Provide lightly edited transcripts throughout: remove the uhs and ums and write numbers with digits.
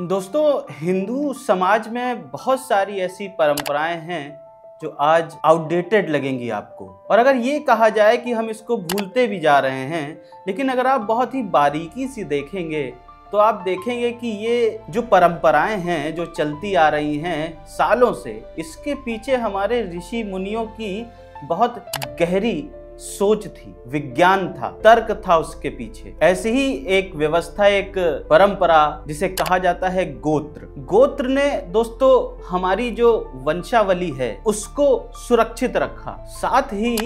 दोस्तों, हिंदू समाज में बहुत सारी ऐसी परंपराएं हैं जो आज आउटडेटेड लगेंगी आपको। और अगर ये कहा जाए कि हम इसको भूलते भी जा रहे हैं, लेकिन अगर आप बहुत ही बारीकी से देखेंगे तो आप देखेंगे कि ये जो परंपराएं हैं जो चलती आ रही हैं सालों से, इसके पीछे हमारे ऋषि मुनियों की बहुत गहरी सोच थी, विज्ञान था, तर्क था उसके पीछे। ऐसे ही एक व्यवस्था, एक परंपरा जिसे कहा जाता है गोत्र। गोत्र ने दोस्तों हमारी जो वंशावली है उसको सुरक्षित रखा। साथ ही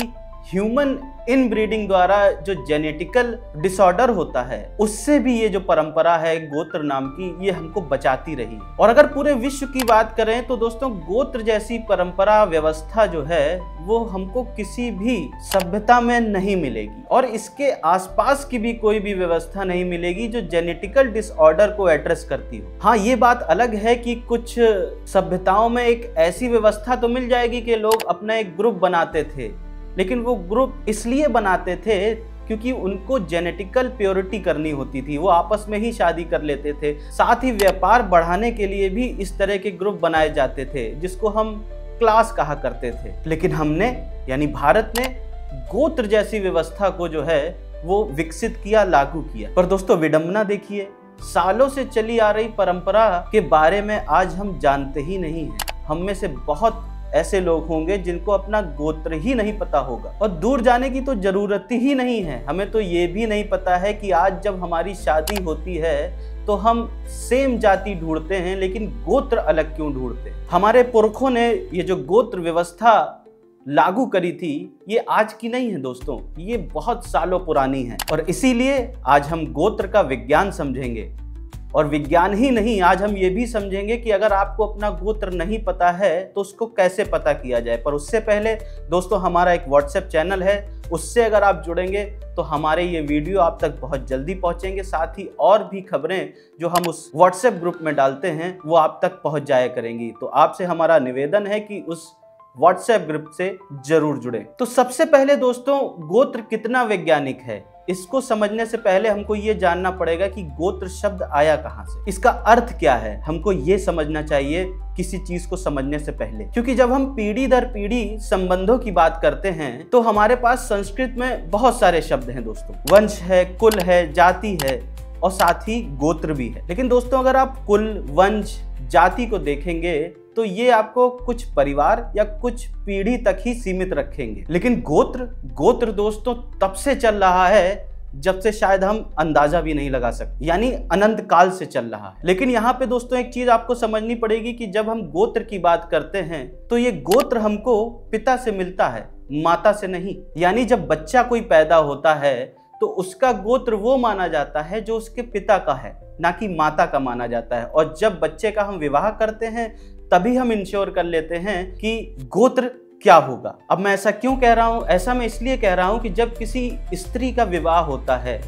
ह्यूमन इनब्रीडिंग द्वारा जो जेनेटिकल डिसऑर्डर होता है उससे भी ये जो परंपरा है गोत्र नाम की, ये हमको बचाती रही। और अगर पूरे विश्व की बात करें तो दोस्तों गोत्र जैसी परंपरा व्यवस्था जो है वो हमको किसी भी सभ्यता में नहीं मिलेगी, और इसके आसपास की भी कोई भी व्यवस्था नहीं मिलेगी जो जेनेटिकल डिसऑर्डर को एड्रेस करती हो। हाँ, ये बात अलग है कि कुछ सभ्यताओं में एक ऐसी व्यवस्था तो मिल जाएगी कि लोग अपना एक ग्रुप बनाते थे, लेकिन वो ग्रुप इसलिए बनाते थे क्योंकि उनको जेनेटिकल प्योरिटी करनी होती थी, वो आपस में ही शादी कर लेते थे। साथ ही व्यापार बढ़ाने के लिए भी इस तरह के ग्रुप बनाए जाते थे जिसको हम क्लास कहा करते थे। लेकिन हमने यानी भारत ने गोत्र जैसी व्यवस्था को जो है वो विकसित किया, लागू किया। पर दोस्तों विडंबना देखिए, सालों से चली आ रही परंपरा के बारे में आज हम जानते ही नहीं हैं। हम में से बहुत ऐसे लोग होंगे जिनको अपना गोत्र ही नहीं पता होगा, और दूर जाने की तो जरूरत ही नहीं है। हमें तो ये भी नहीं पता है कि आज जब हमारी शादी होती है तो हम सेम जाति ढूंढते हैं, लेकिन गोत्र अलग क्यों ढूंढते हैं। हमारे पुरखों ने ये जो गोत्र व्यवस्था लागू करी थी ये आज की नहीं है दोस्तों, ये बहुत सालों पुरानी है। और इसीलिए आज हम गोत्र का विज्ञान समझेंगे, और विज्ञान ही नहीं, आज हम ये भी समझेंगे कि अगर आपको अपना गोत्र नहीं पता है तो उसको कैसे पता किया जाए। पर उससे पहले दोस्तों हमारा एक व्हाट्सएप चैनल है, उससे अगर आप जुड़ेंगे तो हमारे ये वीडियो आप तक बहुत जल्दी पहुंचेंगे। साथ ही और भी खबरें जो हम उस व्हाट्सएप ग्रुप में डालते हैं वो आप तक पहुंच जाया करेंगी। तो आपसे हमारा निवेदन है कि उस व्हाट्सएप ग्रुप से जरूर जुड़े। तो सबसे पहले दोस्तों, गोत्र कितना वैज्ञानिक है इसको समझने से पहले हमको ये जानना पड़ेगा कि गोत्र शब्द आया कहाँ से, इसका अर्थ क्या है। हमको ये समझना चाहिए किसी चीज को समझने से पहले, क्योंकि जब हम पीढ़ी दर पीढ़ी संबंधों की बात करते हैं तो हमारे पास संस्कृत में बहुत सारे शब्द हैं दोस्तों। वंश है, कुल है, जाति है, और साथ ही गोत्र भी है। लेकिन दोस्तों अगर आप कुल, वंश, जाति को देखेंगे तो ये आपको कुछ परिवार या कुछ पीढ़ी तक ही सीमित रखेंगे। लेकिन गोत्र दोस्तों तब से चल रहा है जब से शायद हम अंदाजा भी नहीं लगा सकते, यानी अनंत काल से चल रहा है। लेकिन यहाँ पे दोस्तों एक चीज आपको समझनी पड़ेगी कि जब हम गोत्र की बात करते हैं तो ये गोत्र हमको पिता से मिलता है, माता से नहीं। यानी जब बच्चा कोई पैदा होता है तो उसका गोत्र वो माना जाता है जो उसके पिता का है, ना कि माता का माना जाता है। और जब बच्चे का हम विवाह करते हैं तभी हम इंश्योर कर लेते हैं कि गोत्र क्या होगा। अब मैं ऐसा क्यों कह रहा हूं? ऐसा मैं इसलिए कह रहा हूं कि जब किसी स्त्री का विवाह होता है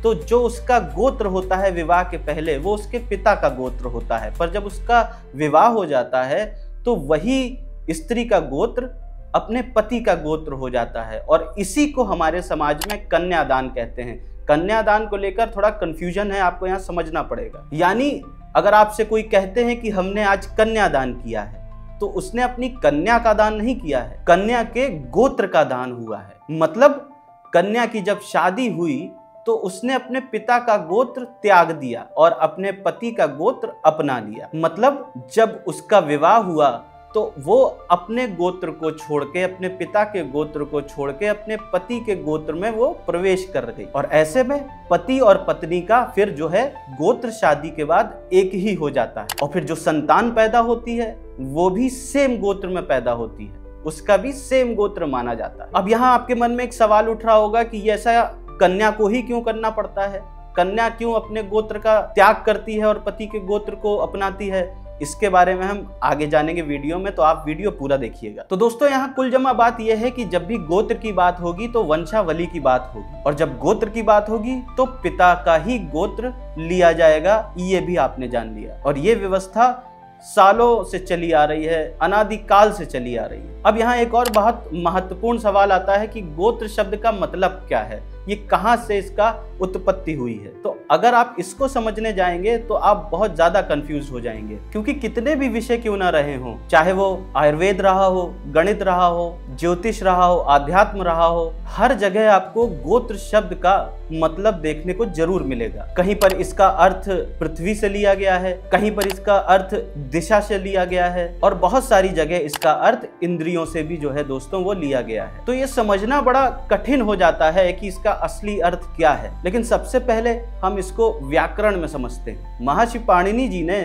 तो जो उसका गोत्र होता है विवाह के पहले वो उसके पिता का गोत्र होता है, पर जब उसका विवाह हो जाता है तो वही स्त्री का गोत्र अपने पति का गोत्र हो जाता है। और इसी को हमारे समाज में कन्यादान कहते हैं। कन्यादान को लेकर थोड़ा कंफ्यूजन है, आपको यहाँ समझना पड़ेगा। यानी अगर आपसे कोई कहते हैं कि हमने आज कन्यादान किया है तो उसने अपनी कन्या का दान नहीं किया है, कन्या के गोत्र का दान हुआ है। मतलब कन्या की जब शादी हुई तो उसने अपने पिता का गोत्र त्याग दिया और अपने पति का गोत्र अपना लिया। मतलब जब उसका विवाह हुआ तो वो अपने गोत्र को छोड़ के, अपने पिता के गोत्र को छोड़ के अपने पति के गोत्र में वो प्रवेश कर गई। और ऐसे में पति और पत्नी का फिर जो है गोत्र शादी के बाद एक ही हो जाता है, और फिर जो संतान पैदा होती है वो भी सेम गोत्र में पैदा होती है, उसका भी सेम गोत्र माना जाता है। अब यहाँ आपके मन में एक सवाल उठ रहा होगा कि ऐसा कन्या को ही क्यों करना पड़ता है, कन्या क्यों अपने गोत्र का त्याग करती है और पति के गोत्र को अपनाती है। इसके बारे में हम आगे जानेंगे वीडियो में, तो आप वीडियो पूरा देखिएगा। तो दोस्तों यहाँ कुल जमा बात यह है कि जब भी गोत्र की बात होगी तो वंशावली की बात होगी, और जब गोत्र की बात होगी तो पिता का ही गोत्र लिया जाएगा, ये भी आपने जान लिया। और ये व्यवस्था सालों से चली आ रही है, अनादिकाल से चली आ रही है। अब यहाँ एक और बहुत महत्वपूर्ण सवाल आता है कि गोत्र शब्द का मतलब क्या है। ये कहां से इसका उत्पत्ति हुई है। तो अगर आप इसको समझने जाएंगे तो आप बहुत ज्यादा कंफ्यूज हो जाएंगे, क्योंकि कितने भी विषय क्यों ना रहे हों, चाहे वो आयुर्वेद रहा हो, गणित रहा हो, ज्योतिष रहा हो, आध्यात्म रहा हो, हर जगह आपको गोत्र शब्द का मतलब देखने को जरूर मिलेगा। कहीं पर इसका अर्थ पृथ्वी से लिया गया है, कहीं पर इसका अर्थ दिशा से लिया गया है, और बहुत सारी जगह इसका अर्थ इंद्रियों से भी जो है दोस्तों वो लिया गया है। तो ये समझना बड़ा कठिन हो जाता है कि इसका असली अर्थ क्या है। लेकिन सबसे पहले हम इसको व्याकरण में समझते हैं। महर्षि पाणिनि जी ने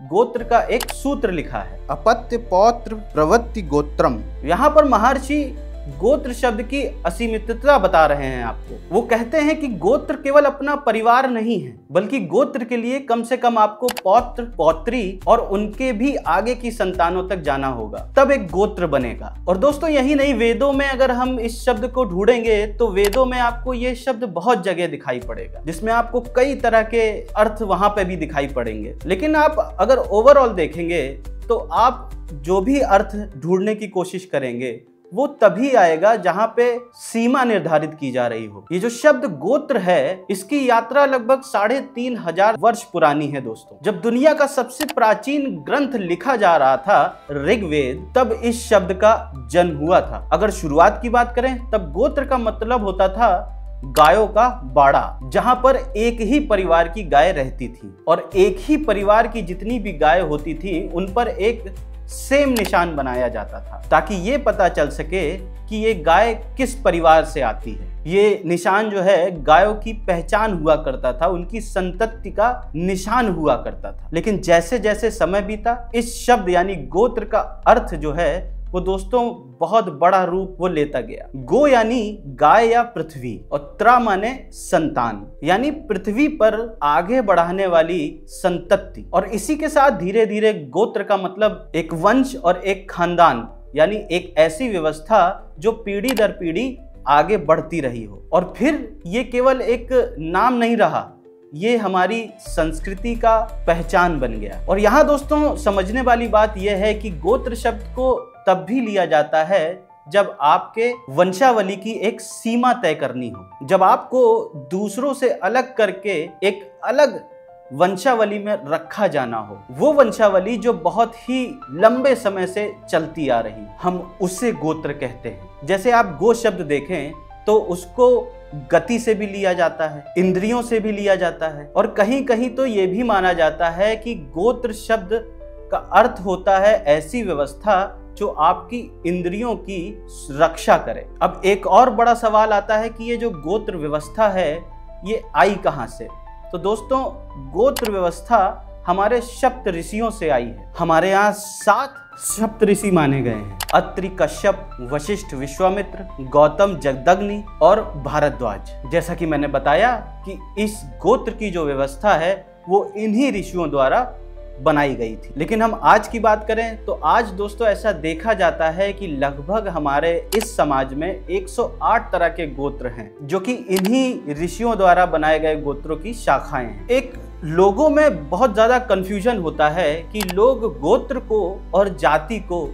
गोत्र का एक सूत्र लिखा है, अपत्य पौत्र प्रवृत्ति गोत्रम। यहाँ पर महर्षि गोत्र शब्द की असीमितता बता रहे हैं आपको। वो कहते हैं कि गोत्र केवल अपना परिवार नहीं है, बल्कि गोत्र के लिए कम से कम आपको पौत्र, पौत्री और उनके भी आगे की संतानों तक जाना होगा, तब एक गोत्र बनेगा। और दोस्तों यही नहीं, वेदों में अगर हम इस शब्द को ढूंढेंगे तो वेदों में आपको ये शब्द बहुत जगह दिखाई पड़ेगा, जिसमें आपको कई तरह के अर्थ वहां पे भी दिखाई पड़ेंगे। लेकिन आप अगर ओवरऑल देखेंगे तो आप जो भी अर्थ ढूंढने की कोशिश करेंगे वो तभी आएगा जहां पे सीमा निर्धारित की जा रही हो। ये जो शब्द गोत्र है, इसकी यात्रा लगभग 3500 वर्ष पुरानी है दोस्तों। जब दुनिया का सबसे प्राचीन ग्रंथ लिखा जा रहा था, ऋग्वेद, तब इस शब्द का जन्म हुआ था। अगर शुरुआत की बात करें तब गोत्र का मतलब होता था गायों का बाड़ा, जहां पर एक ही परिवार की गाय रहती थी, और एक ही परिवार की जितनी भी गाय होती थी उन पर एक सेम निशान बनाया जाता था, ताकि ये पता चल सके कि ये गाय किस परिवार से आती है। ये निशान जो है गायों की पहचान हुआ करता था, उनकी संतति का निशान हुआ करता था। लेकिन जैसे जैसे समय बीता, इस शब्द यानी गोत्र का अर्थ जो है वो दोस्तों बहुत बड़ा रूप वो लेता गया। गो यानी गाय या पृथ्वी, और त्र माने संतान, यानी पृथ्वी पर आगे बढ़ाने वाली संतति। और इसी के साथ धीरे धीरे गोत्र का मतलब एक वंश और एक खानदान, यानी एक ऐसी व्यवस्था जो पीढ़ी दर पीढ़ी आगे बढ़ती रही हो। और फिर ये केवल एक नाम नहीं रहा, ये हमारी संस्कृति का पहचान बन गया। और यहाँ दोस्तों समझने वाली बात यह है कि गोत्र शब्द को तब भी लिया जाता है जब आपके वंशावली की एक सीमा तय करनी हो, जब आपको दूसरों से अलग करके एक अलग वंशावली में रखा जाना हो। वो वंशावली जो बहुत ही लंबे समय से चलती आ रही, हम उसे गोत्र कहते हैं। जैसे आप गो शब्द देखें तो उसको गति से भी लिया जाता है, इंद्रियों से भी लिया जाता है, और कहीं कहीं तो ये भी माना जाता है कि गोत्र शब्द का अर्थ होता है ऐसी व्यवस्था जो आपकी इंद्रियों की रक्षा करे। अब एक और बड़ा सवाल आता है कि ये जो गोत्र व्यवस्था है ये आई कहां से? तो दोस्तों गोत्र व्यवस्था हमारे सप्त ऋषियों से आई है। हमारे यहाँ 7 सप्त ऋषि माने गए हैं, अत्रि, कश्यप, वशिष्ठ, विश्वामित्र, गौतम, जगदग्नि और भारद्वाज। जैसा कि मैंने बताया कि इस गोत्र की जो व्यवस्था है वो इन्हीं ऋषियों द्वारा बनाई गई थी। लेकिन हम आज की बात करें तो आज दोस्तों ऐसा देखा जाता है कि लगभग हमारे इस समाज में 108 तरह के गोत्र हैं, जो कि इन्हीं ऋषियों द्वारा बनाए गए गोत्रों की शाखाएं हैं। एक लोगों में बहुत ज्यादा कंफ्यूजन होता है कि लोग गोत्र को और जाति को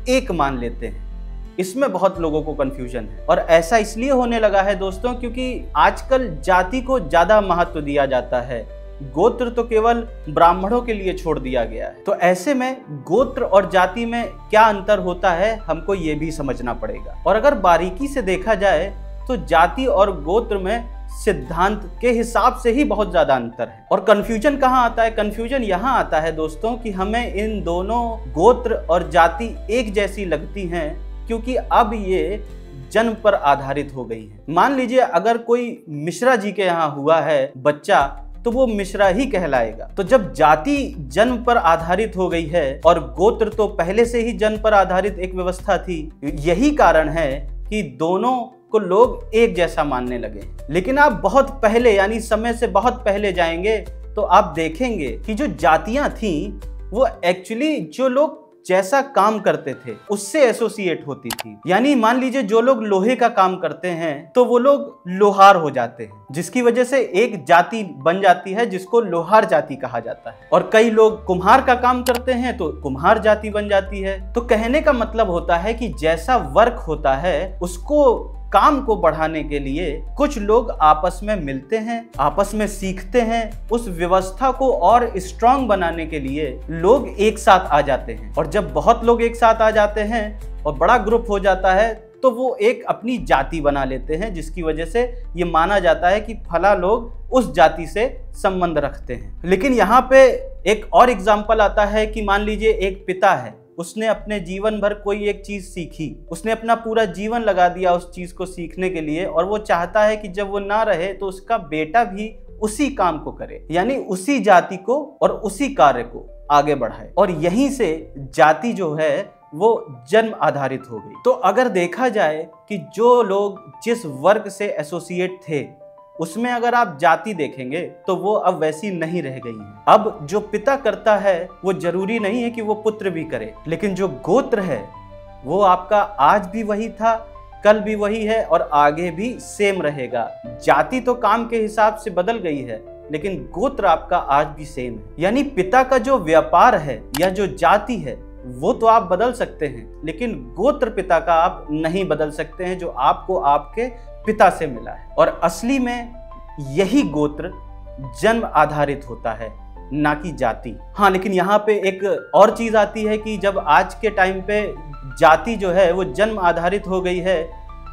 एक मान लेते हैं। इसमें बहुत लोगों को कंफ्यूजन है, और ऐसा इसलिए होने लगा है दोस्तों क्योंकि आजकल जाति को ज्यादा महत्व दिया जाता है, गोत्र तो केवल ब्राह्मणों के लिए छोड़ दिया गया है। तो ऐसे में गोत्र और जाति में क्या अंतर होता है हमको ये भी समझना पड़ेगा। और अगर बारीकी से देखा जाए तो जाति और गोत्र में सिद्धांत के हिसाब से ही बहुत ज्यादा अंतर है। और कंफ्यूजन कहाँ आता है? कंफ्यूजन यहाँ आता है दोस्तों कि हमें इन दोनों गोत्र और जाति एक जैसी लगती हैं, क्योंकि अब ये जन्म पर आधारित हो गई है। मान लीजिए अगर कोई मिश्रा जी के यहाँ हुआ है बच्चा, तो वो मिश्रा ही कहलाएगा। तो जब जाति जन्म पर आधारित हो गई है और गोत्र तो पहले से ही जन्म पर आधारित एक व्यवस्था थी, यही कारण है कि दोनों को लोग एक जैसा मानने लगे। लेकिन आप बहुत पहले यानी समय से बहुत पहले जाएंगे तो आप देखेंगे कि जो जातियां थी वो एक्चुअली जो लोग जैसा काम करते थे उससे एसोसिएट होती थी। यानी मान लीजिए जो लोग लोहे का काम करते हैं तो वो लोग लोहार हो जाते हैं, जिसकी वजह से एक जाति बन जाती है जिसको लोहार जाति कहा जाता है। और कई लोग कुम्हार का काम करते हैं तो कुम्हार जाति बन जाती है। तो कहने का मतलब होता है कि जैसा वर्क होता है उसको काम को बढ़ाने के लिए कुछ लोग आपस में मिलते हैं, आपस में सीखते हैं। उस व्यवस्था को और स्ट्रांग बनाने के लिए लोग एक साथ आ जाते हैं, और जब बहुत लोग एक साथ आ जाते हैं और बड़ा ग्रुप हो जाता है तो वो एक अपनी जाति बना लेते हैं, जिसकी वजह से ये माना जाता है कि फला लोग उस जाति से संबंध रखते हैं। लेकिन यहाँ पे एक और एग्जाम्पल आता है कि मान लीजिए एक पिता है, उसने अपने जीवन भर कोई एक चीज सीखी, उसने अपना पूरा जीवन लगा दिया उस चीज को सीखने के लिए, और वो चाहता है कि जब वो ना रहे तो उसका बेटा भी उसी काम को करे, यानी उसी जाति को और उसी कार्य को आगे बढ़ाए। और यहीं से जाति जो है वो जन्म आधारित हो गई। तो अगर देखा जाए कि जो लोग जिस वर्ग से एसोसिएट थे उसमें अगर आप जाति देखेंगे तो वो अब वैसी नहीं रह गई है। अब जो पिता करता है वो जरूरी नहीं है कि वो पुत्र भी करे, लेकिन जो गोत्र है वो आपका आज भी वही था, कल भी वही है और आगे भी सेम रहेगा। जाति तो काम के हिसाब से बदल गई है, लेकिन गोत्र आपका आज भी सेम है। यानी पिता का जो व्यापार है या जो जाति है वो तो आप बदल सकते हैं, लेकिन गोत्र पिता का आप नहीं बदल सकते हैं, जो आपको आपके पिता से मिला है। और असली में यही गोत्र जन्म आधारित होता है, ना कि जाति। हाँ, लेकिन यहाँ पे एक और चीज आती है कि जब आज के टाइम पे जाति जो है वो जन्म आधारित हो गई है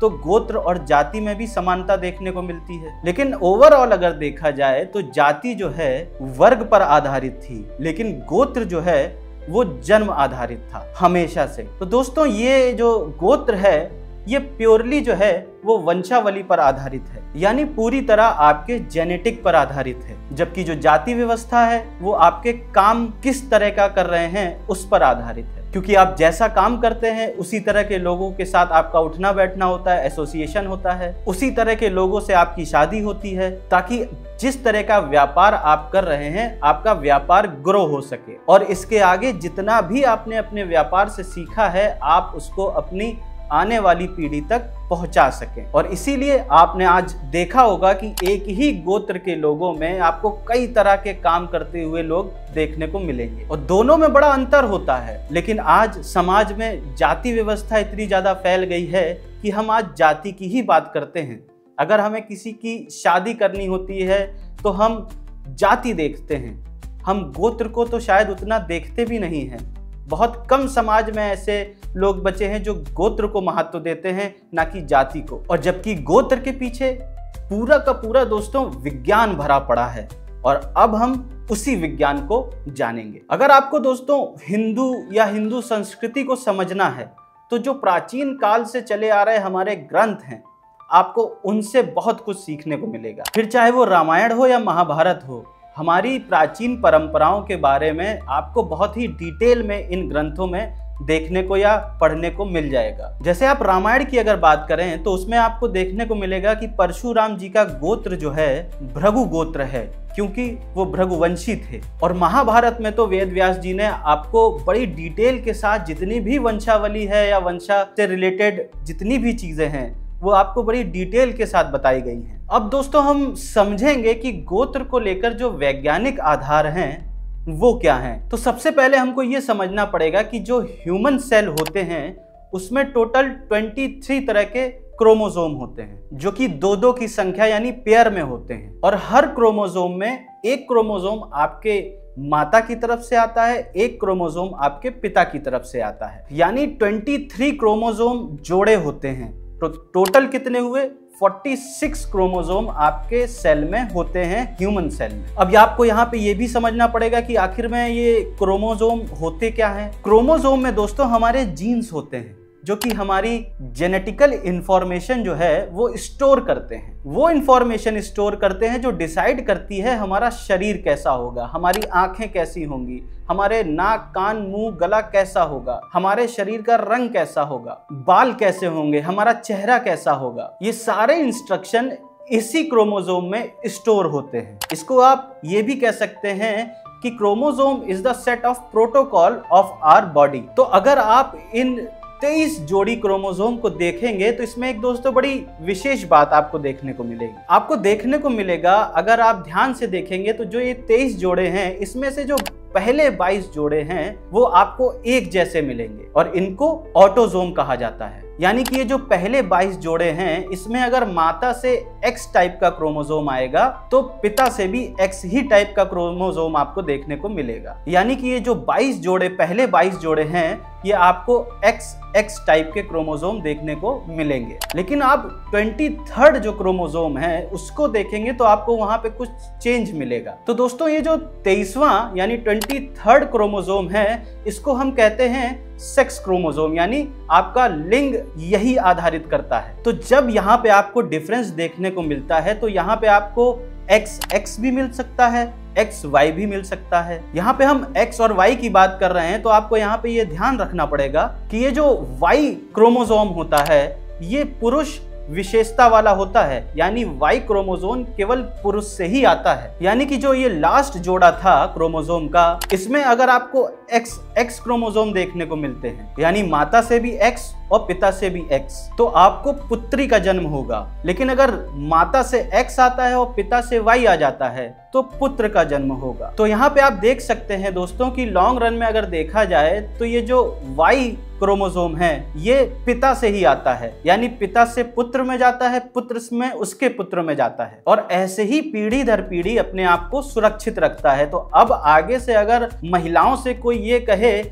तो गोत्र और जाति में भी समानता देखने को मिलती है। लेकिन ओवरऑल अगर देखा जाए तो जाति जो है वर्ग पर आधारित थी, लेकिन गोत्र जो है वो जन्म आधारित था हमेशा से। तो दोस्तों ये जो गोत्र है ये प्योरली जो है वो वंशावली पर आधारित है, यानी पूरी तरह आपके जेनेटिक पर आधारित है, जबकि जो जाति व्यवस्था है वो आपके काम किस तरह का कर रहे हैं उस पर आधारित है। क्योंकि आप जैसा काम करते हैं उसी तरह के लोगों के साथ आपका उठना बैठना होता है, एसोसिएशन होता है, उसी तरह के लोगों से आपकी शादी होती है, ताकि जिस तरह का व्यापार आप कर रहे हैं आपका व्यापार ग्रो हो सके और इसके आगे जितना भी आपने अपने व्यापार से सीखा है आप उसको अपनी आने वाली पीढ़ी तक पहुंचा सकें। और इसीलिए आपने आज देखा होगा कि एक ही गोत्र के लोगों में आपको कई तरह के काम करते हुए लोग देखने को मिलेंगे और दोनों में बड़ा अंतर होता है। लेकिन आज समाज में जाति व्यवस्था इतनी ज्यादा फैल गई है कि हम आज जाति की ही बात करते हैं। अगर हमें किसी की शादी करनी होती है तो हम जाति देखते हैं, हम गोत्र को तो शायद उतना देखते भी नहीं हैं। बहुत कम समाज में ऐसे लोग बचे हैं जो गोत्र को महत्व देते हैं, ना कि जाति को। और जबकि गोत्र के पीछे पूरा का पूरा दोस्तों विज्ञान भरा पड़ा है और अब हम उसी विज्ञान को जानेंगे। अगर आपको दोस्तों हिंदू या हिंदू संस्कृति को समझना है तो जो प्राचीन काल से चले आ रहे हमारे ग्रंथ हैं आपको उनसे बहुत कुछ सीखने को मिलेगा। फिर चाहे वो रामायण हो या महाभारत हो, हमारी प्राचीन परंपराओं के बारे में आपको बहुत ही डिटेल में इन ग्रंथों में देखने को या पढ़ने को मिल जाएगा। जैसे आप रामायण की अगर बात करें तो उसमें आपको देखने को मिलेगा कि परशुराम जी का गोत्र जो है भृगु गोत्र है, क्योंकि वो भृगुवंशी थे। और महाभारत में तो वेद व्यास जी ने आपको बड़ी डिटेल के साथ जितनी भी वंशावली है या वंशा से रिलेटेड जितनी भी चीजें हैं वो आपको बड़ी डिटेल के साथ बताई गई हैं। अब दोस्तों हम समझेंगे कि गोत्र को लेकर जो वैज्ञानिक आधार हैं वो क्या हैं। तो सबसे पहले हमको ये समझना पड़ेगा कि जो ह्यूमन सेल होते हैं उसमें टोटल 23 तरह के क्रोमोसोम होते हैं, जो कि 2-2 की संख्या यानी पेयर में होते हैं। और हर क्रोमोसोम में एक क्रोमोसोम आपके माता की तरफ से आता है, एक क्रोमोसोम आपके पिता की तरफ से आता है, यानी 23 क्रोमोसोम जोड़े होते हैं। तो टोटल कितने हुए? 46 क्रोमोसोम आपके सेल में होते हैं, ह्यूमन सेल में। अब आपको यहाँ पे ये भी समझना पड़ेगा कि आखिर में ये क्रोमोसोम होते क्या हैं। क्रोमोसोम में दोस्तों हमारे जीन्स होते हैं जो कि हमारी जेनेटिकल इंफॉर्मेशन जो है वो स्टोर करते हैं। वो इंफॉर्मेशन स्टोर करते हैं जो डिसाइड करती है हमारा शरीर कैसा होगा, हमारी आंखें कैसी होंगी, हमारे नाक कान मुंह गला कैसा होगा, हमारे शरीर का रंग कैसा होगा, बाल कैसे होंगे, हमारा चेहरा कैसा होगा। ये सारे इंस्ट्रक्शन इसी क्रोमोसोम में स्टोर होते हैं। इसको आप ये भी कह सकते हैं कि chromosome is the set of protocol of our body. तो अगर आप इन 23 जोड़ी क्रोमोसोम को देखेंगे तो इसमें एक दोस्तों बड़ी विशेष बात आपको देखने को मिलेगी। आपको देखने को मिलेगा, अगर आप ध्यान से देखेंगे तो जो ये 23 जोड़े हैं इसमें से जो पहले 22 जोड़े हैं वो आपको एक जैसे मिलेंगे और इनको ऑटोसोम कहा जाता है। यानी कि ये जो पहले 22 जोड़े हैं, इसमें अगर माता से X टाइप का क्रोमोसोम आएगा तो पिता से भी X ही टाइप का क्रोमोसोम आपको देखने को मिलेगा। यानी कि ये जो 22 जोड़े, पहले 22 जोड़े हैं, ये आपको XX टाइप के क्रोमोसोम देखने को मिलेंगे। लेकिन आप 23rd जो क्रोमोसोम है उसको देखेंगे तो आपको वहां पे कुछ चेंज मिलेगा। तो दोस्तों ये जो 23वां यानी 23rd क्रोमोसोम है, इसको हम कहते हैं सेक्स क्रोमोसोम, यानी आपका लिंग यही आधारित करता है। तो जब यहाँ पे आपको डिफरेंस देखने को मिलता है तो यहाँ पे आपको XX भी मिल सकता है, XY भी मिल सकता है। यहाँ पे हम X और Y की बात कर रहे हैं तो आपको यहाँ पे ये ध्यान रखना पड़ेगा कि ये जो Y क्रोमोसोम होता है ये पुरुष विशेषता वाला होता है, यानी Y क्रोमोसोम केवल पुरुष से ही आता है। यानी कि जो ये लास्ट जोड़ा था क्रोमोसोम का, इसमें अगर आपको XX क्रोमोसोम देखने को मिलते हैं, यानी माता से भी X और पिता से भी X, तो आपको पुत्री का जन्म होगा। लेकिन अगर माता से X आता है और पिता से Y आ जाता है तो पुत्र का जन्म होगा। तो यहाँ पे आप देख सकते हैं दोस्तों कि लॉन्ग रन में अगर देखा जाए तो ये जो Y क्रोमोसोम है ये पिता से ही आता है, यानी पिता से पुत्र में जाता है, पुत्र में उसके पुत्र में जाता है, और ऐसे ही पीढ़ी दर पीढ़ी अपने आप को सुरक्षित रखता है। तो अब आगे से अगर महिलाओं से कोई ये कहे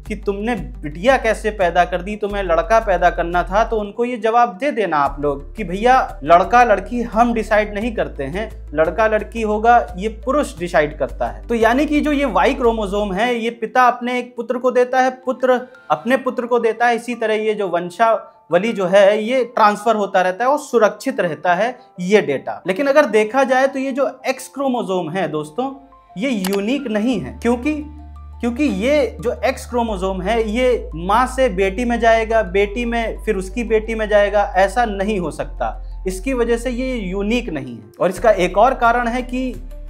कि तुमने बिटिया कैसे पैदा कर दी, तुम्हें लड़का पैदा करना था, तो उनको ये जवाब दे देना आप लोग कि भैया लड़का लड़की हम डिसाइड नहीं करते हैं, लड़का लड़की होगा ये पुरुष डिसाइड करता है। तो यानी कि जो ये Y क्रोमोसोम है ये पिता अपने एक पुत्र को देता है, पुत्र अपने पुत्र को देता है। इसी तरह ये जो वंशावली जो है ये ट्रांसफर होता रहता है और सुरक्षित रहता है ये डेटा। लेकिन अगर देखा जाए तो ये जो X क्रोमोसोम है दोस्तों ये यूनिक नहीं है, क्योंकि ये जो X क्रोमोसोम है ये माँ से बेटी में जाएगा, बेटी में फिर उसकी बेटी में जाएगा, ऐसा नहीं हो सकता। इसकी वजह से ये यूनिक नहीं है। और इसका एक और कारण है कि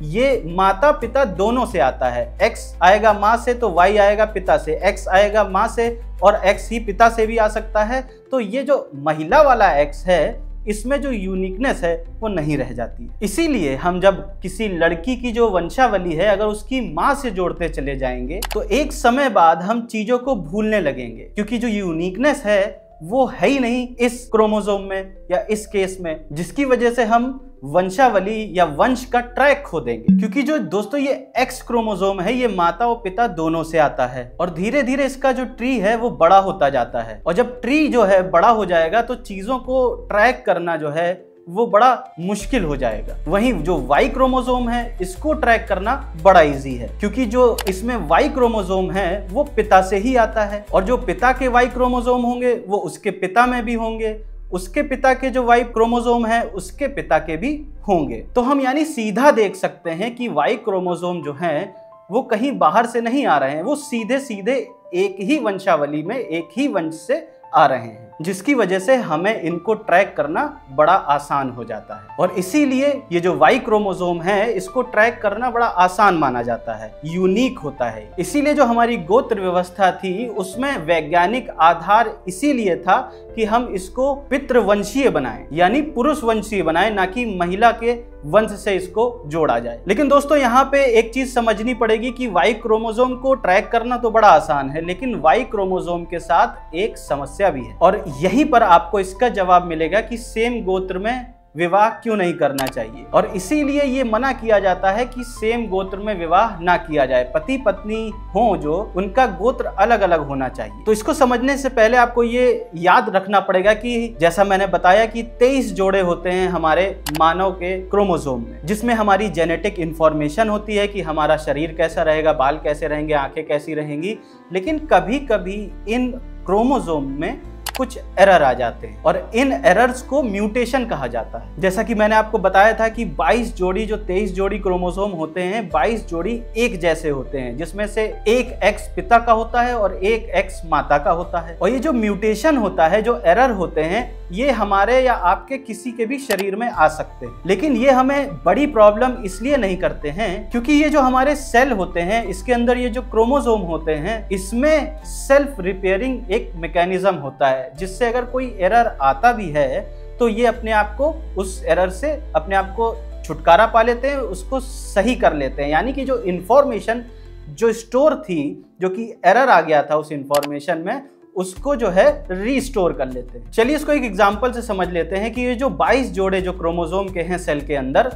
ये माता पिता दोनों से आता है। X आएगा माँ से तो Y आएगा पिता से, X आएगा माँ से और X ही पिता से भी आ सकता है। तो ये जो महिला वाला X है इसमें जो यूनिकनेस है वो नहीं रह जाती है। इसीलिए हम जब किसी लड़की की जो वंशावली है अगर उसकी माँ से जोड़ते चले जाएंगे तो एक समय बाद हम चीजों को भूलने लगेंगे, क्योंकि जो यूनिकनेस है वो है ही नहीं इस क्रोमोसोम में या इस केस में, जिसकी वजह से हम वंशावली या वंश का ट्रैक खो देंगे। क्योंकि जो दोस्तों ये X क्रोमोसोम है ये माता और पिता दोनों से आता है और धीरे धीरे इसका जो ट्री है वो बड़ा होता जाता है। और जब ट्री जो है बड़ा हो जाएगा तो चीजों को ट्रैक करना जो है वो बड़ा मुश्किल हो जाएगा। वहीं जो Y क्रोमोसोम है इसको ट्रैक करना बड़ा इजी है, क्योंकि जो इसमें Y क्रोमोसोम है वो पिता से ही आता है और जो पिता के Y क्रोमोसोम होंगे वो उसके पिता में भी होंगे, उसके पिता के जो Y क्रोमोसोम है उसके पिता के भी होंगे। तो हम यानी सीधा देख सकते हैं कि Y क्रोमोसोम जो हैं वो कहीं बाहर से नहीं आ रहे हैं, वो सीधे सीधे एक ही वंशावली में एक ही वंश से आ रहे हैं, जिसकी वजह से हमें इनको ट्रैक करना बड़ा आसान हो जाता है। और इसीलिए ये जो Y क्रोमोसोम है इसको ट्रैक करना बड़ा आसान माना जाता है, यूनिक होता है। इसीलिए जो हमारी गोत्र व्यवस्था थी उसमें वैज्ञानिक आधार इसीलिए था कि हम इसको पितृवंशीय बनाएं, यानी पुरुष वंशीय बनाएं, ना कि महिला के वंश से इसको जोड़ा जाए। लेकिन दोस्तों यहाँ पे एक चीज समझनी पड़ेगी कि Y क्रोमोसोम को ट्रैक करना तो बड़ा आसान है, लेकिन Y क्रोमोसोम के साथ एक समस्या भी है और यहीं पर आपको इसका जवाब मिलेगा कि सेम गोत्र में विवाह क्यों नहीं करना चाहिए। और इसीलिए ये मना किया जाता है कि सेम गोत्र में विवाह ना किया जाए। पति पत्नी हो जो उनका गोत्र अलग अलग होना चाहिए। तो इसको समझने से पहले आपको ये याद रखना पड़ेगा कि जैसा मैंने बताया कि 23 जोड़े होते हैं हमारे मानव के क्रोमोसोम में, जिसमें हमारी जेनेटिक इंफॉर्मेशन होती है कि हमारा शरीर कैसा रहेगा, बाल कैसे रहेंगे, आंखें कैसी रहेंगी। लेकिन कभी कभी इन क्रोमोसोम में कुछ एरर आ जाते हैं और इन एरर्स को म्यूटेशन कहा जाता है। जैसा कि मैंने आपको बताया था कि 22 जोड़ी जो 23 जोड़ी क्रोमोसोम होते हैं, 22 जोड़ी एक जैसे होते हैं, जिसमें से एक X पिता का होता है और एक X माता का होता है। और ये जो म्यूटेशन होता है, जो एरर होते हैं, ये हमारे या आपके किसी के भी शरीर में आ सकते हैं। लेकिन ये हमें बड़ी प्रॉब्लम इसलिए नहीं करते हैं क्योंकि ये जो हमारे सेल होते हैं इसके अंदर ये जो क्रोमोसोम होते हैं इसमें सेल्फ रिपेयरिंग एक मैकेनिज्म होता है, जिससे अगर कोई एरर आता भी है तो ये अपने आप को उस एरर से अपने आप को छुटकारा पा लेते हैं, उसको सही कर लेते हैं। यानी कि जो इंफॉर्मेशन जो स्टोर थी, जो कि एरर आ गया था उस इंफॉर्मेशन में, उसको जो है रीस्टोर कर लेते हैं। चलिए इसको एक एग्जांपल से समझ लेते हैं कि ये जो 22 जोड़े जो क्रोमोसोम के हैं सेल के अंदर,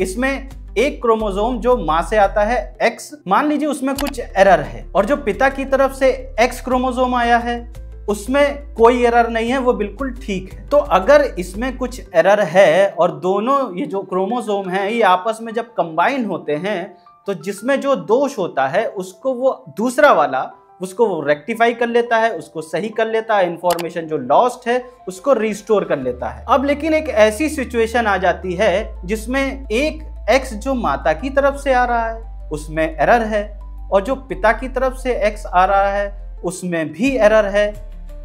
इसमें एक क्रोमोसोम जो मां से आता है X, मान लीजिए उसमें कुछ एरर है, और जो पिता की तरफ से X क्रोमोसोम आया है उसमें कोई एरर नहीं है, वो बिल्कुल ठीक है। तो अगर इसमें कुछ एरर है और दोनों ये जो क्रोमोसोम हैं ये आपस में जब कंबाइन होते हैं तो जिसमें जो दोष होता है उसको वो दूसरा वाला उसको वो रेक्टिफाई कर लेता है, उसको सही कर लेता है, इंफॉर्मेशन जो लॉस्ट है उसको रिस्टोर कर लेता है। अब लेकिन एक ऐसी सिचुएशन आ जाती है जिसमें एक X जो माता की तरफ से आ रहा है उसमें एरर है, और जो पिता की तरफ से X आ रहा है उसमें भी एरर है।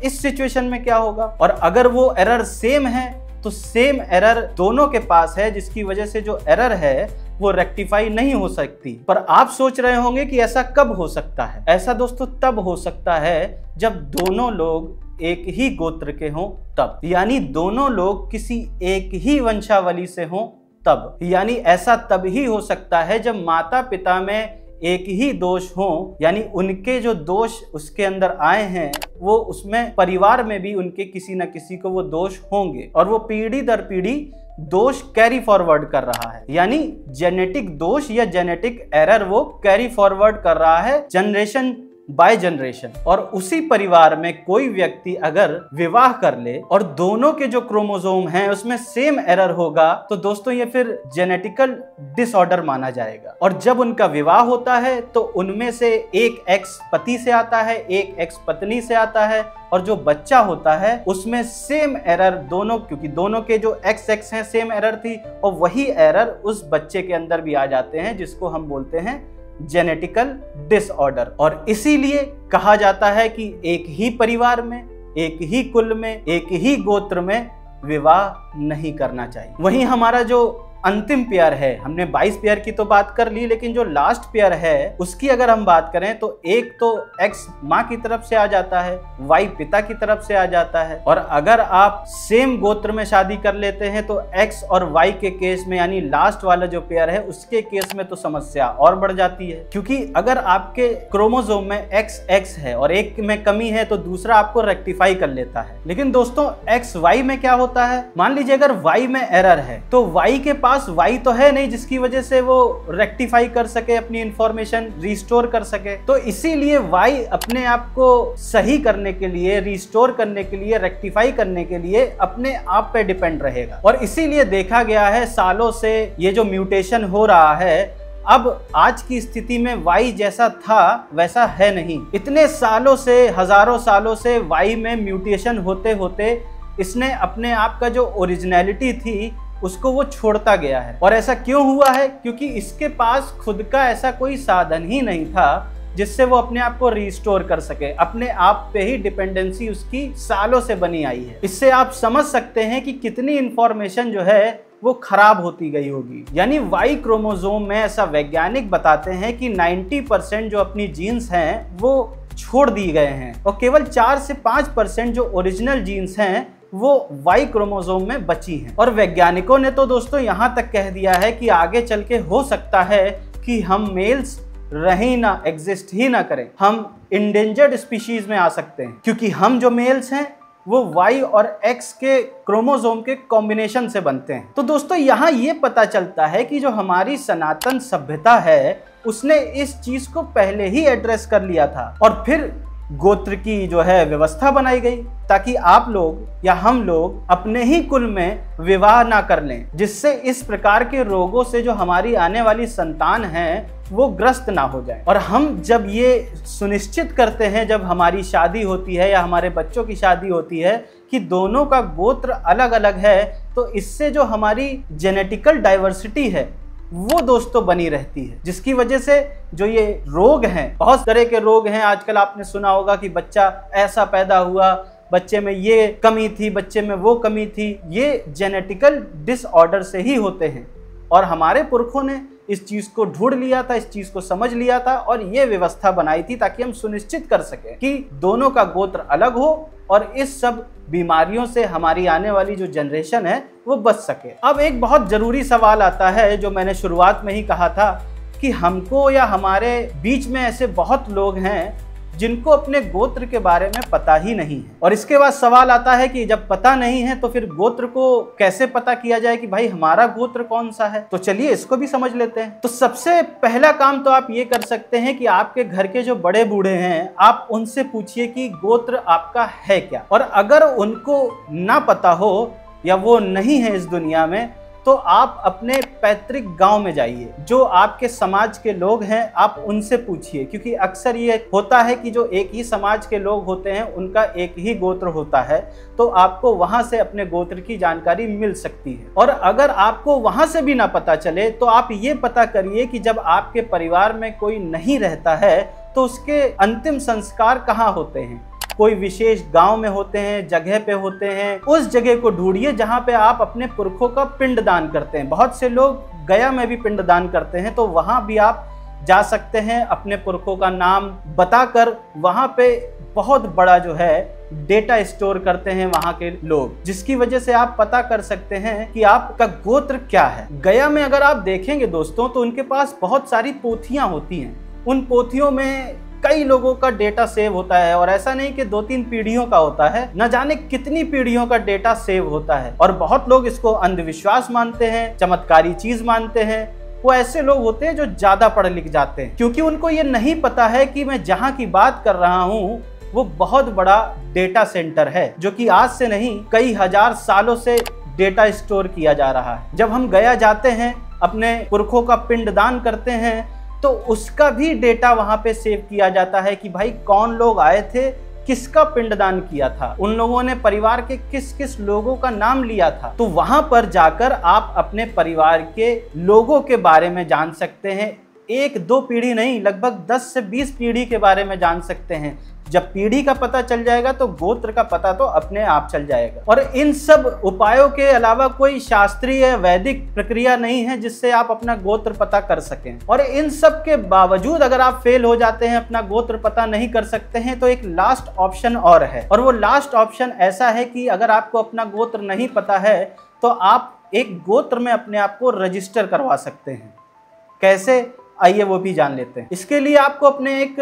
इस सिचुएशन में क्या होगा? और अगर वो एरर सेम है तो सेम एरर दोनों के पास है, जिसकी वजह से जो एरर है वो रेक्टिफाई नहीं हो सकती। पर आप सोच रहे होंगे कि ऐसा कब हो सकता है? ऐसा दोस्तों तब हो सकता है जब दोनों लोग एक ही गोत्र के हों तब, यानी दोनों लोग किसी एक ही वंशावली से हों तब। यानी ऐसा तब ही हो सकता है जब माता पिता में एक ही दोष हो, यानी उनके जो दोष उसके अंदर आए हैं वो उसमें परिवार में भी उनके किसी न किसी को वो दोष होंगे, और वो पीढ़ी दर पीढ़ी दोष कैरी फॉरवर्ड कर रहा है, यानी जेनेटिक दोष या जेनेटिक एरर वो कैरी फॉरवर्ड कर रहा है जनरेशन बाय जनरेशन। और उसी परिवार में कोई व्यक्ति अगर विवाह कर ले और दोनों के जो क्रोमोसोम हैं उसमें सेम एरर होगा तो दोस्तों ये फिर जेनेटिकल डिसऑर्डर माना जाएगा। और जब उनका विवाह होता है तो उनमें से एक X पति से आता है, एक X पत्नी से आता है, और जो बच्चा होता है उसमें सेम एरर दोनों, क्योंकि दोनों के जो XX हैं सेम एरर थी, और वही एरर उस बच्चे के अंदर भी आ जाते हैं जिसको हम बोलते हैं जेनेटिकल डिसऑर्डर। और इसीलिए कहा जाता है कि एक ही परिवार में, एक ही कुल में, एक ही गोत्र में विवाह नहीं करना चाहिए। वहीं हमारा जो अंतिम पेयर है, हमने 22 पेयर की तो बात कर ली, लेकिन जो लास्ट पेयर है उसकी अगर हम बात करें तो एक तो X माँ की तरफ से आ जाता है, Y पिता की तरफ से आ जाता है। और अगर आप सेम गोत्र में शादी कर लेते हैं तो X और Y के केस में, यानी लास्ट वाला जो पेयर है उसके केस में तो समस्या और बढ़ जाती है, क्योंकि अगर आपके क्रोमोसोम में XX है और एक में कमी है तो दूसरा आपको रेक्टिफाई कर लेता है। लेकिन दोस्तों XY में क्या होता है? मान लीजिए अगर Y में एरर है तो Y के पास Y तो है नहीं जिसकी वजह से वो रेक्टिफाई कर सके, अपनी इंफॉर्मेशन रिस्टोर कर सके। तो इसीलिए Y अपने आप को सही करने के लिए, रिस्टोर करने के लिए, रेक्टिफाई करने के लिए अपने आप पे डिपेंड रहेगा। और इसीलिए देखा गया है सालों से ये जो म्यूटेशन हो रहा है, अब आज की स्थिति में Y जैसा था वैसा है नहीं। इतने सालों से, हजारों सालों से Y में म्यूटेशन होते होते इसने अपने आप का जो ओरिजिनलिटी थी उसको वो छोड़ता गया है। और ऐसा क्यों हुआ है? क्योंकि इसके पास खुद का ऐसा कोई साधन ही नहीं था जिससे वो अपने आप को रिस्टोर कर सके। अपने आप पे ही डिपेंडेंसी उसकी सालों से बनी आई है। इससे आप समझ सकते हैं कि कितनी इंफॉर्मेशन जो है वो खराब होती गई होगी। यानी Y क्रोमोसोम में ऐसा वैज्ञानिक बताते हैं कि 90% जो अपनी जीन्स हैं वो छोड़ दिए गए हैं, और केवल 4 से 5% जो ओरिजिनल जीन्स हैं वो Y क्रोमोसोम में बची हैं। और वैज्ञानिकों ने तो दोस्तों यहाँ तक कह दिया है कि आगे चल के हो सकता है कि हम मेल्स रहे ना, एग्जिस्ट ही ना करें, हम इंडेंजर्ड स्पीशीज में आ सकते हैं, क्योंकि हम जो मेल्स हैं वो Y और X के क्रोमोसोम के कॉम्बिनेशन से बनते हैं। तो दोस्तों यहाँ ये पता चलता है कि जो हमारी सनातन सभ्यता है उसने इस चीज को पहले ही एड्रेस कर लिया था, और फिर गोत्र की जो है व्यवस्था बनाई गई ताकि आप लोग या हम लोग अपने ही कुल में विवाह ना कर लें, जिससे इस प्रकार के रोगों से जो हमारी आने वाली संतान है वो ग्रस्त ना हो जाए। और हम जब ये सुनिश्चित करते हैं, जब हमारी शादी होती है या हमारे बच्चों की शादी होती है कि दोनों का गोत्र अलग अलग है, तो इससे जो हमारी जेनेटिकल डाइवर्सिटी है वो दोस्तों बनी रहती है, जिसकी वजह से जो ये रोग हैं, बहुत तरह के रोग हैं। आजकल आपने सुना होगा कि बच्चा ऐसा पैदा हुआ, बच्चे में ये कमी थी, बच्चे में वो कमी थी। ये जेनेटिकल डिसऑर्डर से ही होते हैं, और हमारे पुरखों ने इस चीज़ को ढूंढ लिया था, इस चीज़ को समझ लिया था, और ये व्यवस्था बनाई थी ताकि हम सुनिश्चित कर सकें कि दोनों का गोत्र अलग हो और इस सब बीमारियों से हमारी आने वाली जो जनरेशन है वो बच सके। अब एक बहुत ज़रूरी सवाल आता है जो मैंने शुरुआत में ही कहा था कि हमको या हमारे बीच में ऐसे बहुत लोग हैं जिनको अपने गोत्र के बारे में पता ही नहीं है। और इसके बाद सवाल आता है कि जब पता नहीं है तो फिर गोत्र को कैसे पता किया जाए कि भाई हमारा गोत्र कौन सा है। तो चलिए इसको भी समझ लेते हैं। तो सबसे पहला काम तो आप ये कर सकते हैं कि आपके घर के जो बड़े बूढ़े हैं आप उनसे पूछिए कि गोत्र आपका है क्या। और अगर उनको ना पता हो या वो नहीं है इस दुनिया में, तो आप अपने पैतृक गांव में जाइए, जो आपके समाज के लोग हैं आप उनसे पूछिए। क्योंकि अक्सर ये होता है कि जो एक ही समाज के लोग होते हैं उनका एक ही गोत्र होता है, तो आपको वहां से अपने गोत्र की जानकारी मिल सकती है। और अगर आपको वहां से भी ना पता चले तो आप ये पता करिए कि जब आपके परिवार में कोई नहीं रहता है तो उसके अंतिम संस्कार कहाँ होते हैं। कोई विशेष गांव में होते हैं, जगह पे होते हैं, उस जगह को ढूंढिए जहां पे आप अपने पुरखों का पिंडदान करते हैं। बहुत से लोग गया में भी पिंडदान करते हैं, तो वहां भी आप जा सकते हैं। अपने पुरखों का नाम बताकर वहां पे बहुत बड़ा जो है डेटा स्टोर करते हैं वहां के लोग, जिसकी वजह से आप पता कर सकते हैं कि आपका गोत्र क्या है। गया में अगर आप देखेंगे दोस्तों तो उनके पास बहुत सारी पोथियां होती हैं। उन पोथियों में कई लोगों का डेटा सेव होता है, और ऐसा नहीं कि 2-3 पीढ़ियों का होता है, न जाने कितनी पीढ़ियों का डेटा सेव होता है। और बहुत लोग इसको अंधविश्वास मानते हैं, चमत्कारी चीज मानते हैं। वो ऐसे लोग होते हैं जो ज्यादा पढ़ लिख जाते हैं, क्योंकि उनको ये नहीं पता है कि मैं जहां की बात कर रहा हूं वो बहुत बड़ा डेटा सेंटर है, जो कि आज से नहीं कई हजार सालों से डेटा स्टोर किया जा रहा है। जब हम गया जाते हैं, अपने पुरखों का पिंडदान करते हैं, तो उसका भी डेटा वहां पे सेव किया जाता है कि भाई कौन लोग आए थे, किसका पिंडदान किया था, उन लोगों ने परिवार के किस किस लोगों का नाम लिया था। तो वहां पर जाकर आप अपने परिवार के लोगों के बारे में जान सकते हैं। 1-2 पीढ़ी नहीं, लगभग 10 से 20 पीढ़ी के बारे में जान सकते हैं। जब पीढ़ी का पता चल जाएगा तो गोत्र का पता तो अपने आप चल जाएगा। और इन सब उपायों के अलावा कोई शास्त्रीय वैदिक प्रक्रिया नहीं है जिससे आप अपना गोत्र पता कर सकें। और इन सब के बावजूद अगर आप फेल हो जाते हैं, अपना गोत्र पता नहीं कर सकते हैं, तो एक लास्ट ऑप्शन और है। और वो लास्ट ऑप्शन ऐसा है कि अगर आपको अपना गोत्र नहीं पता है तो आप एक गोत्र में अपने आप को रजिस्टर करवा सकते हैं। कैसे, आइए वो भी जान लेते हैं। इसके लिए आपको अपने एक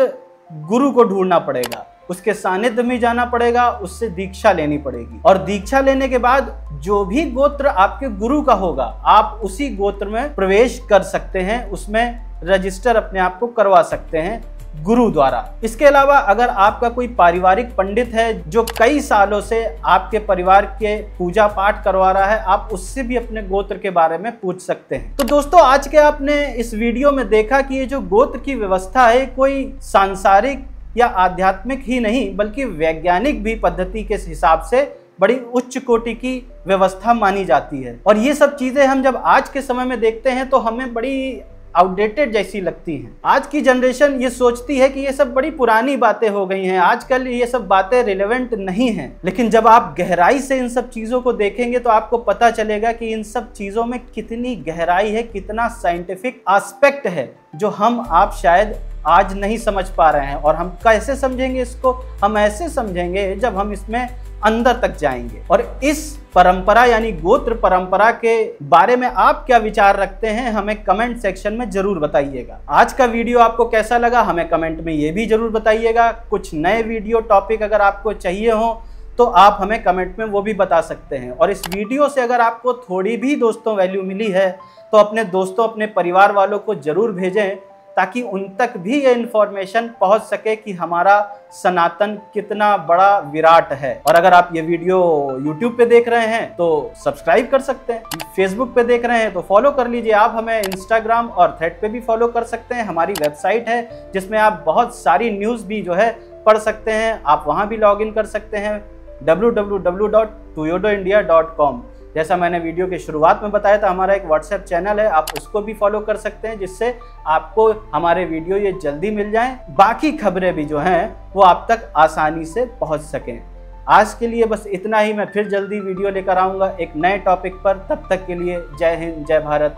गुरु को ढूंढना पड़ेगा, उसके सानिध्य में जाना पड़ेगा, उससे दीक्षा लेनी पड़ेगी। और दीक्षा लेने के बाद जो भी गोत्र आपके गुरु का होगा आप उसी गोत्र में प्रवेश कर सकते हैं, उसमें रजिस्टर अपने आप को करवा सकते हैं गुरु द्वारा। इसके अलावा अगर आपका कोई पारिवारिक पंडित है जो कई सालों से आपके परिवार के पूजा पाठ करवा रहा है, आप उससे भी अपने गोत्र के बारे में पूछ सकते हैं। तो दोस्तों, आज के आपने इस वीडियो में देखा कि ये जो गोत्र की व्यवस्था है कोई सांसारिक या आध्यात्मिक ही नहीं बल्कि वैज्ञानिक भी पद्धति के हिसाब से बड़ी उच्च कोटि की व्यवस्था मानी जाती है। और ये सब चीजें हम जब आज के समय में देखते हैं तो हमें बड़ी आउटडेटेड जैसी लगती हैं। आज की जनरेशन ये सोचती है कि ये सब बड़ी पुरानी बातें हो गई हैं, आजकल ये सब बातें रिलेवेंट नहीं हैं। लेकिन जब आप गहराई से इन सब चीज़ों को देखेंगे तो आपको पता चलेगा कि इन सब चीज़ों में कितनी गहराई है, कितना साइंटिफिक एस्पेक्ट है जो हम आप शायद आज नहीं समझ पा रहे हैं। और हम कैसे समझेंगे इसको? हम ऐसे समझेंगे जब हम इसमें अंदर तक जाएंगे। और इस परंपरा यानी गोत्र परंपरा के बारे में आप क्या विचार रखते हैं हमें कमेंट सेक्शन में जरूर बताइएगा। आज का वीडियो आपको कैसा लगा हमें कमेंट में ये भी जरूर बताइएगा। कुछ नए वीडियो टॉपिक अगर आपको चाहिए हो तो आप हमें कमेंट में वो भी बता सकते हैं। और इस वीडियो से अगर आपको थोड़ी भी दोस्तों वैल्यू मिली है तो अपने दोस्तों, अपने परिवार वालों को जरूर भेजें ताकि उन तक भी ये इन्फॉर्मेशन पहुंच सके कि हमारा सनातन कितना बड़ा विराट है। और अगर आप ये वीडियो YouTube पे देख रहे हैं तो सब्सक्राइब कर सकते हैं, Facebook पे देख रहे हैं तो फॉलो कर लीजिए। आप हमें Instagram और थ्रेड पे भी फॉलो कर सकते हैं। हमारी वेबसाइट है जिसमें आप बहुत सारी न्यूज़ भी जो है पढ़ सकते हैं। आप वहाँ भी लॉग इन कर सकते हैं www.tuyodoindia.com। जैसा मैंने वीडियो के शुरुआत में बताया था, हमारा एक व्हाट्सएप चैनल है, आप उसको भी फॉलो कर सकते हैं जिससे आपको हमारे वीडियो ये जल्दी मिल जाएं। बाकी खबरें भी जो हैं वो आप तक आसानी से पहुंच सकें। आज के लिए बस इतना ही। मैं फिर जल्दी वीडियो लेकर आऊँगा एक नए टॉपिक पर। तब तक के लिए जय हिंद, जय भारत,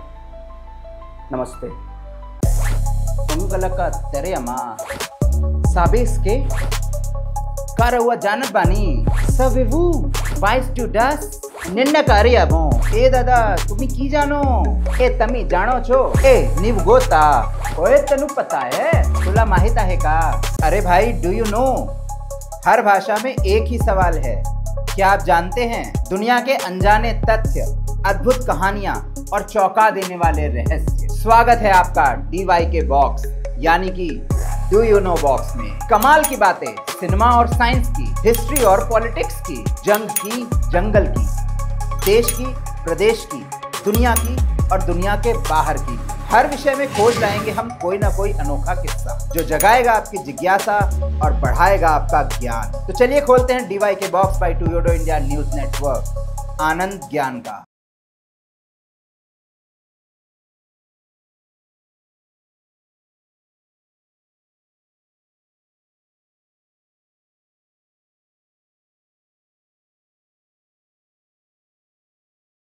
नमस्ते। Sabes que? Cara wa janat bani. Sabevu, 22 निन्न कार्यमो ए दादा तुम्हें की जानो ए तमी जानो छो ए नीव गोता ओए तनु पता है तुला माहित है का। अरे भाई डू यू नो हर भाषा में एक ही सवाल है, क्या आप जानते हैं दुनिया के अनजाने तथ्य, अद्भुत कहानियां और चौंका देने वाले रहस्य। स्वागत है आपका DY के बॉक्स यानी कि डू यू नो बॉक्स में। कमाल की बातें सिनेमा और साइंस की, हिस्ट्री और पॉलिटिक्स की, जंग की, जंगल की, देश की, प्रदेश की, दुनिया की और दुनिया के बाहर की, हर विषय में खोज लाएंगे हम कोई ना कोई अनोखा किस्सा जो जगाएगा आपकी जिज्ञासा और बढ़ाएगा आपका ज्ञान। तो चलिए खोलते हैं DY के बॉक्स बाय टोयोडो India news network, Anand Gyan का।